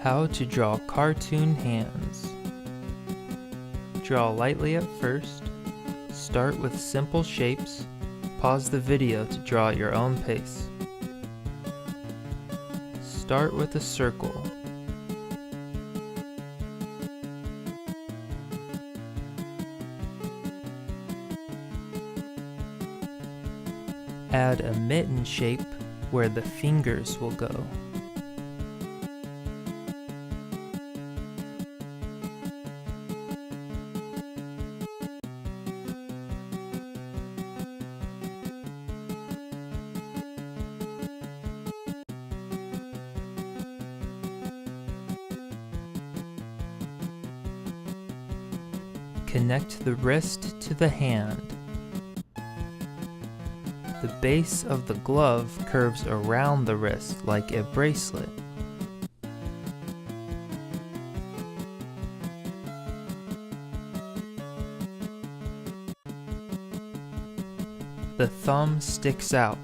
How to draw cartoon hands. Draw lightly at first. Start with simple shapes. Pause the video to draw at your own pace. Start with a circle. Add a mitten shape where the fingers will go. Connect the wrist to the hand. The base of the glove curves around the wrist like a bracelet. The thumb sticks out.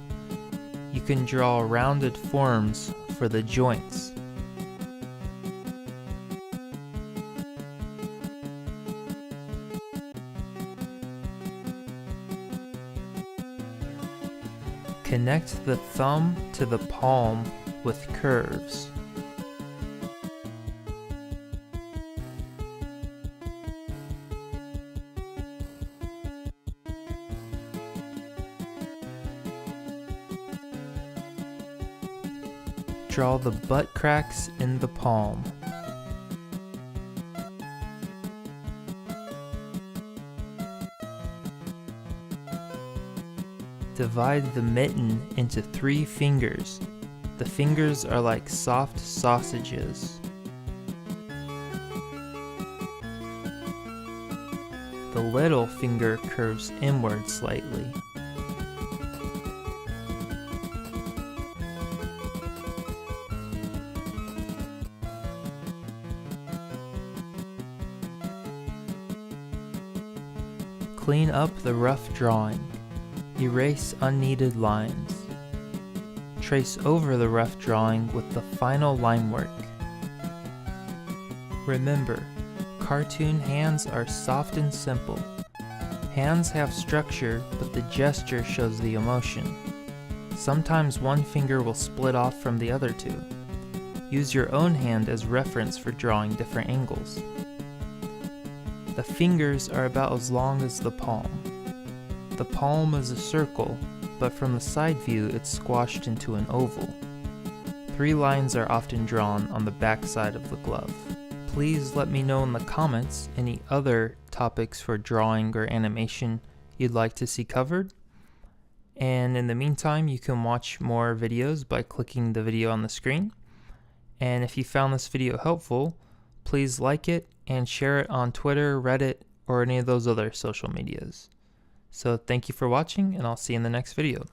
You can draw rounded forms for the joints. Connect the thumb to the palm with curves. Draw the butt cracks in the palm. Divide the mitten into 3 fingers. The fingers are like soft sausages. The little finger curves inward slightly. Clean up the rough drawing. Erase unneeded lines. Trace over the rough drawing with the final line work. Remember, cartoon hands are soft and simple. Hands have structure, but the gesture shows the emotion. Sometimes one finger will split off from the other two. Use your own hand as reference for drawing different angles. The fingers are about as long as the palm. The palm is a circle, but from the side view it's squashed into an oval. 3 lines are often drawn on the back side of the glove. Please let me know in the comments any other topics for drawing or animation you'd like to see covered. And in the meantime, you can watch more videos by clicking the video on the screen. And if you found this video helpful, please like it and share it on Twitter, Reddit, or any of those other social medias. So thank you for watching, and I'll see you in the next video.